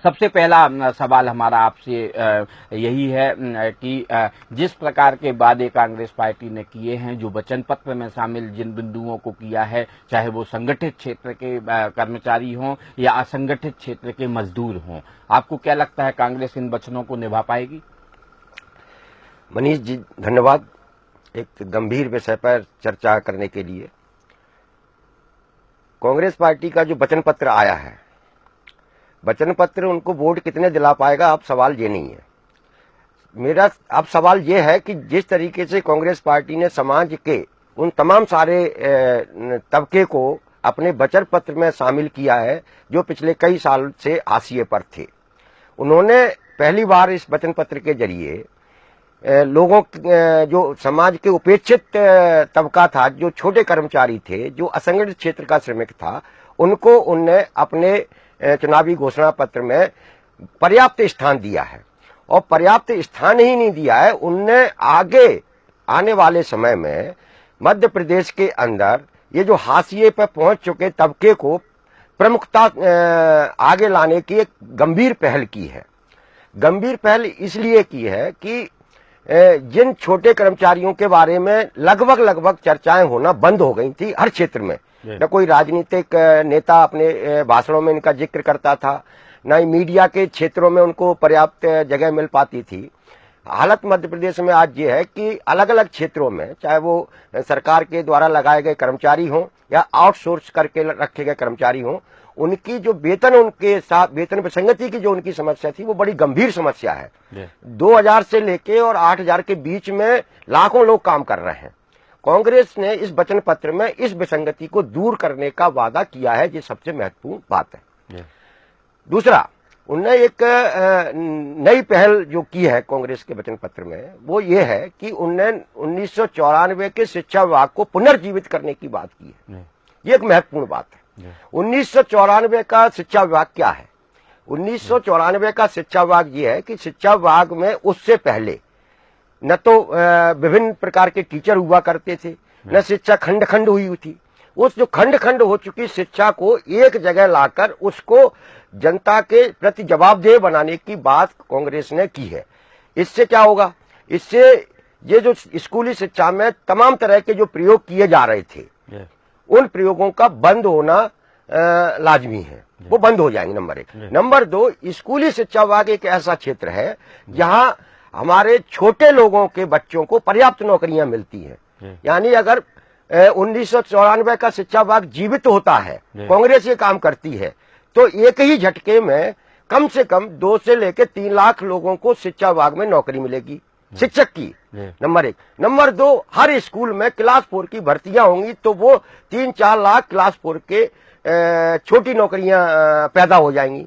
सबसे पहला सवाल हमारा आपसे यही है कि जिस प्रकार के वादे कांग्रेस पार्टी ने किए हैं, जो वचन पत्र में शामिल जिन बिंदुओं को किया है, चाहे वो संगठित क्षेत्र के कर्मचारी हों या असंगठित क्षेत्र के मजदूर हों, आपको क्या लगता है कांग्रेस इन वचनों को निभा पाएगी? मनीष जी, धन्यवाद एक गंभीर विषय पर चर्चा करने के लिए। कांग्रेस पार्टी का जो वचन पत्र आया है, वचन पत्र उनको वोट कितने दिला पाएगा, अब सवाल ये नहीं है। मेरा अब सवाल ये है कि जिस तरीके से कांग्रेस पार्टी ने समाज के उन तमाम सारे तबके को अपने वचन पत्र में शामिल किया है जो पिछले कई साल से हाशिए पर थे, उन्होंने पहली बार इस वचन पत्र के जरिए लोगों जो समाज के उपेक्षित तबका था, जो छोटे कर्मचारी थे, जो असंगठित क्षेत्र का श्रमिक था, उनको उनने अपने चुनावी घोषणा पत्र में पर्याप्त स्थान दिया है। और पर्याप्त स्थान ही नहीं दिया है, उनने आगे आने वाले समय में मध्य प्रदेश के अंदर ये जो हाशिए पर पहुंच चुके तबके को प्रमुखता आगे लाने की एक गंभीर पहल की है। गंभीर पहल इसलिए की है कि जिन छोटे कर्मचारियों के बारे में लगभग चर्चाएं होना बंद हो गई थी हर क्षेत्र में, न कोई राजनीतिक नेता अपने भाषणों में इनका जिक्र करता था, न ही मीडिया के क्षेत्रों में उनको पर्याप्त जगह मिल पाती थी। हालत मध्य प्रदेश में आज ये है कि अलग अलग क्षेत्रों में, चाहे वो सरकार के द्वारा लगाए गए कर्मचारी हों या आउटसोर्स करके रखे गए कर्मचारी हों, उनकी जो वेतन, उनके साथ वेतन विसंगति की जो उनकी समस्या थी, वो बड़ी गंभीर समस्या है। 2000 से लेके और 8000 के बीच में लाखों लोग काम कर रहे हैं। कांग्रेस ने इस वचन पत्र में इस विसंगति को दूर करने का वादा किया है, ये सबसे महत्वपूर्ण बात है। दूसरा, उनने एक नई पहल जो की है कांग्रेस के वचन पत्र में, वो ये है कि उनने 1994 के शिक्षा विभाग को पुनर्जीवित करने की बात की है। ये एक महत्वपूर्ण बात है। 1994 का शिक्षा विभाग क्या है? 1994 का शिक्षा विभाग ये है कि शिक्षा विभाग में उससे पहले न तो विभिन्न प्रकार के टीचर हुआ करते थे, न शिक्षा खंड खंड हुई थी। उस जो खंड खंड हो चुकी शिक्षा को एक जगह लाकर उसको जनता के प्रति जवाबदेह बनाने की बात कांग्रेस ने की है। इससे क्या होगा? इससे ये जो स्कूली शिक्षा में तमाम तरह के जो प्रयोग किए जा रहे थे, उन प्रयोगों का बंद होना लाजमी है, वो बंद हो जाएंगे। नंबर 1। नंबर 2, स्कूली शिक्षा विभाग एक ऐसा क्षेत्र है जहां हमारे छोटे लोगों के बच्चों को पर्याप्त नौकरियां मिलती हैं। यानी अगर 1994 का शिक्षा विभाग जीवित होता है, कांग्रेस ये काम करती है, तो एक ही झटके में कम से कम 2 से लेकर 3 लाख लोगों को शिक्षा विभाग में नौकरी मिलेगी, शिक्षक की। नंबर 1। नंबर 2, हर स्कूल में क्लास 4 की भर्तियां होंगी, तो वो 3-4 लाख क्लास 4 के छोटी नौकरियां पैदा हो जाएंगी।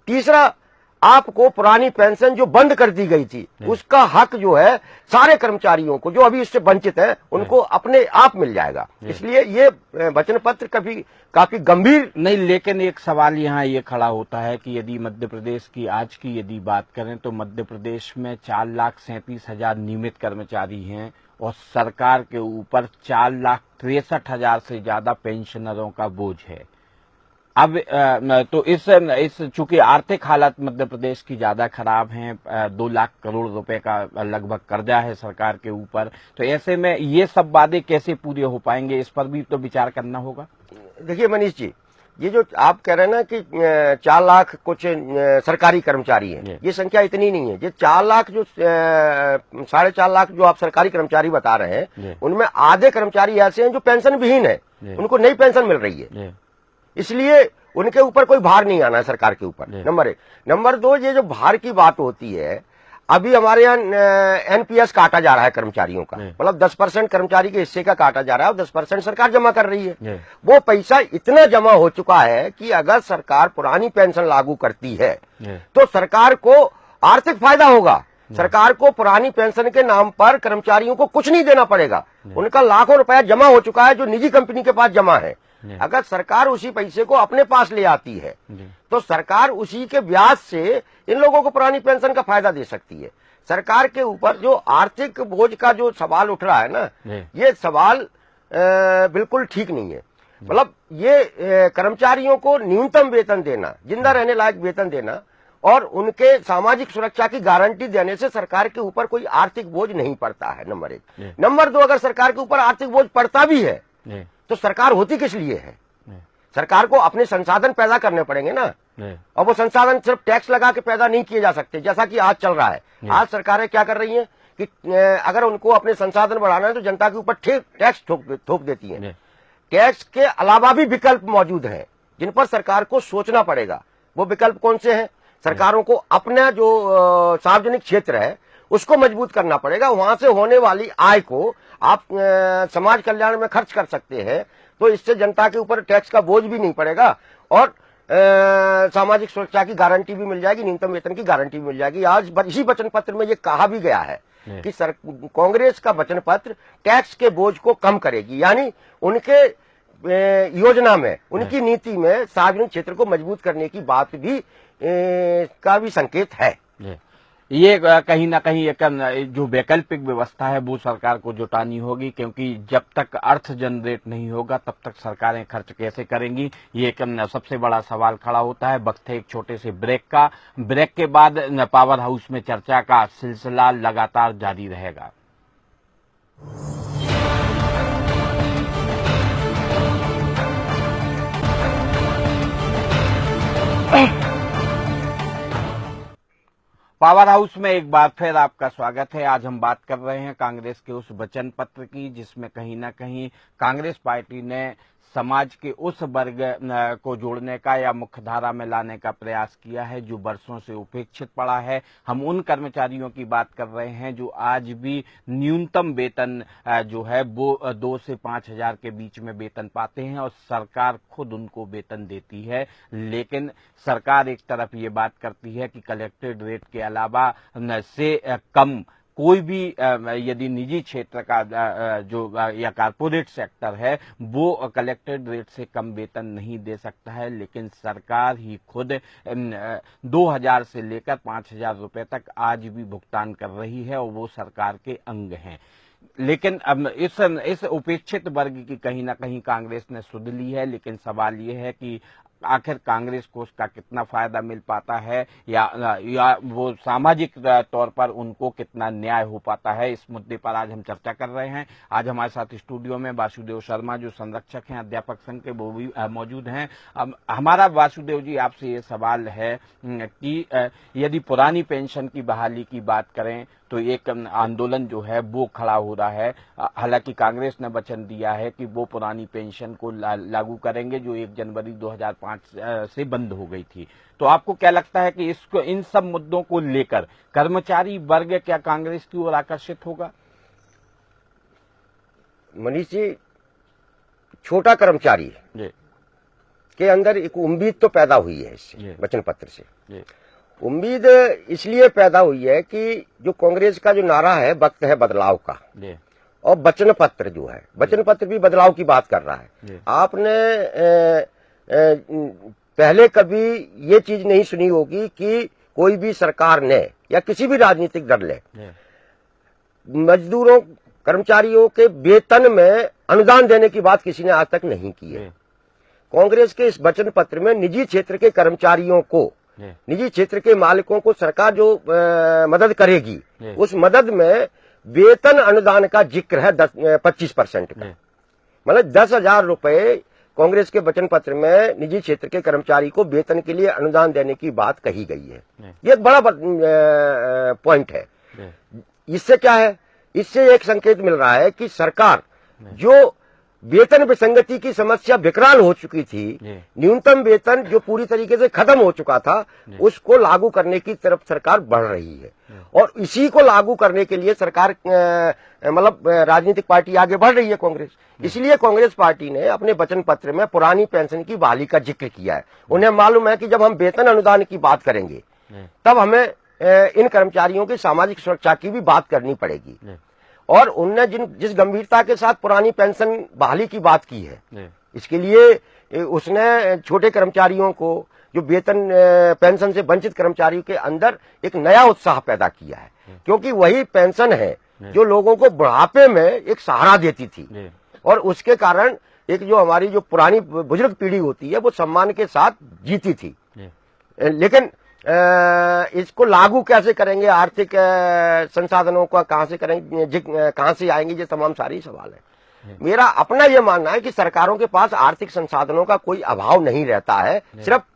तीसरा, आपको पुरानी पेंशन जो बंद कर दी गई थी, उसका हक जो है सारे कर्मचारियों को जो अभी इससे वंचित हैं, उनको अपने आप मिल जाएगा। इसलिए ये वचन पत्र काफी गंभीर नहीं। लेकिन एक सवाल यहाँ ये खड़ा होता है कि यदि मध्य प्रदेश की आज की यदि बात करें तो मध्य प्रदेश में 4,37,000 नियमित कर्मचारी हैं और सरकार के ऊपर 4,63,000 से ज्यादा पेंशनरों का बोझ है। अब तो इस चूंकि आर्थिक हालत मध्य प्रदेश की ज्यादा खराब है, 2 लाख करोड़ रुपए का लगभग कर्जा है सरकार के ऊपर, तो ऐसे में ये सब वादे कैसे पूरे हो पाएंगे, इस पर भी तो विचार करना होगा। देखिए मनीष जी, ये जो आप कह रहे हैं ना कि 4 लाख कुछ सरकारी कर्मचारी हैं, ये संख्या इतनी नहीं है। ये 4 लाख जो 4.5 लाख जो आप सरकारी कर्मचारी बता रहे हैं, उनमें आधे कर्मचारी ऐसे हैं जो पेंशन विहीन है, उनको नई पेंशन मिल रही है, इसलिए उनके ऊपर कोई भार नहीं आना है सरकार के ऊपर। नंबर 1। नंबर 2, ये जो भार की बात होती है, अभी हमारे यहाँ एनपीएस काटा जा रहा है कर्मचारियों का, मतलब 10% कर्मचारी के हिस्से का काटा जा रहा है और 10% सरकार जमा कर रही है। वो पैसा इतना जमा हो चुका है कि अगर सरकार पुरानी पेंशन लागू करती है तो सरकार को आर्थिक फायदा होगा। सरकार को पुरानी पेंशन के नाम पर कर्मचारियों को कुछ नहीं देना पड़ेगा। उनका लाखों रुपया जमा हो चुका है जो निजी कंपनी के पास जमा है। अगर सरकार उसी पैसे को अपने पास ले आती है तो सरकार उसी के ब्याज से इन लोगों को पुरानी पेंशन का फायदा दे सकती है। सरकार के ऊपर जो आर्थिक बोझ का जो सवाल उठ रहा है ना, ये सवाल बिल्कुल ठीक नहीं है। मतलब ये कर्मचारियों को न्यूनतम वेतन देना, जिंदा रहने लायक वेतन देना और उनके सामाजिक सुरक्षा की गारंटी देने से सरकार के ऊपर कोई आर्थिक बोझ नहीं पड़ता है, नंबर 1। नंबर 2, अगर सरकार के ऊपर आर्थिक बोझ पड़ता भी है तो सरकार होती किस लिए है? सरकार को अपने संसाधन पैदा करने पड़ेंगे ना, और वो संसाधन सिर्फ टैक्स लगा के पैदा नहीं किए जा सकते, जैसा कि आज चल रहा है। आज सरकारें क्या कर रही हैं कि अगर उनको अपने संसाधन बढ़ाना है तो जनता के ऊपर टैक्स थोप देती हैं। टैक्स के अलावा भी विकल्प मौजूद हैं जिन पर सरकार को सोचना पड़ेगा। वो विकल्प कौन से हैं? सरकारों को अपना जो सार्वजनिक क्षेत्र है उसको मजबूत करना पड़ेगा। वहां से होने वाली आय को आप समाज कल्याण में खर्च कर सकते हैं, तो इससे जनता के ऊपर टैक्स का बोझ भी नहीं पड़ेगा और सामाजिक सुरक्षा की गारंटी भी मिल जाएगी, न्यूनतम वेतन की गारंटी भी मिल जाएगी। आज इसी वचन पत्र में ये कहा भी गया है कि कांग्रेस का वचन पत्र टैक्स के बोझ को कम करेगी, यानी उनके योजना में, उनकी नीति में सार्वजनिक क्षेत्र को मजबूत करने की बात भी का भी संकेत है। ये कहीं ना कहीं एक जो वैकल्पिक व्यवस्था है वो सरकार को जुटानी होगी, क्योंकि जब तक अर्थ जनरेट नहीं होगा तब तक सरकारें खर्च कैसे करेंगी, ये एक सबसे बड़ा सवाल खड़ा होता है। वक्त है एक छोटे से ब्रेक का। ब्रेक के बाद पावर हाउस में चर्चा का सिलसिला लगातार जारी रहेगा। पावर हाउस में एक बार फिर आपका स्वागत है। आज हम बात कर रहे हैं कांग्रेस के उस वचन पत्र की जिसमें कहीं ना कहीं कांग्रेस पार्टी ने समाज के उस वर्ग को जोड़ने का या मुख्यधारा में लाने का प्रयास किया है जो वर्षों से उपेक्षित पड़ा है। हम उन कर्मचारियों की बात कर रहे हैं जो आज भी न्यूनतम वेतन जो है वो 2 से 5 हजार के बीच में वेतन पाते हैं और सरकार खुद उनको वेतन देती है। लेकिन सरकार एक तरफ ये बात करती है कि कलेक्टेड रेट के अलावा से कम कोई भी यदि निजी क्षेत्र का जो या कारपोरेट सेक्टर है वो कलेक्टेड रेट से कम वेतन नहीं दे सकता है, लेकिन सरकार ही खुद 2000 से लेकर 5000 रुपए तक आज भी भुगतान कर रही है और वो सरकार के अंग हैं। लेकिन अब इस उपेक्षित वर्ग की कहीं ना कहीं कांग्रेस ने सुध ली है, लेकिन सवाल ये है कि आखिर कांग्रेस को उसका कितना फायदा मिल पाता है या वो सामाजिक तौर पर उनको कितना न्याय हो पाता है। इस मुद्दे पर आज हम चर्चा कर रहे हैं। आज हमारे साथ स्टूडियो में वासुदेव शर्मा जो संरक्षक हैं अध्यापक संघ के, वो भी मौजूद हैं। हमारा वासुदेव जी आपसे ये सवाल है कि यदि पुरानी पेंशन की बहाली की बात करें तो एक आंदोलन जो है वो खड़ा हो रहा है। हालांकि कांग्रेस ने वचन दिया है कि वो पुरानी पेंशन को लागू करेंगे जो 1 जनवरी 2005 से बंद हो गई थी। तो आपको क्या लगता है कि इसको इन सब मुद्दों को लेकर कर्मचारी वर्ग क्या कांग्रेस की ओर आकर्षित होगा? मनीष जी, छोटा कर्मचारी के अंदर एक उम्मीद तो पैदा हुई है इससे, वचन पत्र से। उम्मीद इसलिए पैदा हुई है कि जो कांग्रेस का जो नारा है वक्त है बदलाव का, और वचन पत्र जो है, वचन पत्र भी बदलाव की बात कर रहा है। आपने पहले कभी ये चीज नहीं सुनी होगी कि कोई भी सरकार ने या किसी भी राजनीतिक दल ने मजदूरों कर्मचारियों के वेतन में अनुदान देने की बात किसी ने आज तक नहीं की है। कांग्रेस के इस वचन पत्र में निजी क्षेत्र के कर्मचारियों को, निजी क्षेत्र के मालिकों को सरकार जो मदद करेगी उस मदद में वेतन अनुदान का जिक्र है 25% का। मतलब 10,000 रुपए कांग्रेस के वचन पत्र में निजी क्षेत्र के कर्मचारी को वेतन के लिए अनुदान देने की बात कही गई है। ये एक बड़ा पॉइंट है। इससे क्या है? इससे एक संकेत मिल रहा है कि सरकार जो वेतन विसंगति की समस्या विकराल हो चुकी थी, न्यूनतम वेतन जो पूरी तरीके से खत्म हो चुका था, उसको लागू करने की तरफ सरकार बढ़ रही है। और इसी को लागू करने के लिए सरकार मतलब राजनीतिक पार्टी आगे बढ़ रही है कांग्रेस। इसलिए कांग्रेस पार्टी ने अपने वचन पत्र में पुरानी पेंशन की बहाली का जिक्र किया है। उन्हें मालूम है कि जब हम वेतन अनुदान की बात करेंगे तब हमें इन कर्मचारियों की सामाजिक सुरक्षा की भी बात करनी पड़ेगी। और उनने जिस गंभीरता के साथ पुरानी पेंशन बहाली की बात की है, इसके लिए उसने छोटे कर्मचारियों को, जो वेतन पेंशन से वंचित कर्मचारियों के अंदर एक नया उत्साह पैदा किया है, क्योंकि वही पेंशन है जो लोगों को बुढ़ापे में एक सहारा देती थी। और उसके कारण एक जो हमारी जो पुरानी बुजुर्ग पीढ़ी होती है वो सम्मान के साथ जीती थी। लेकिन इसको लागू कैसे करेंगे, आर्थिक संसाधनों का कहां से करेंगे, कहां से आएंगे, ये तमाम सारी सवाल है। मेरा अपना ये मानना है कि सरकारों के पास आर्थिक संसाधनों का कोई अभाव नहीं रहता है, सिर्फ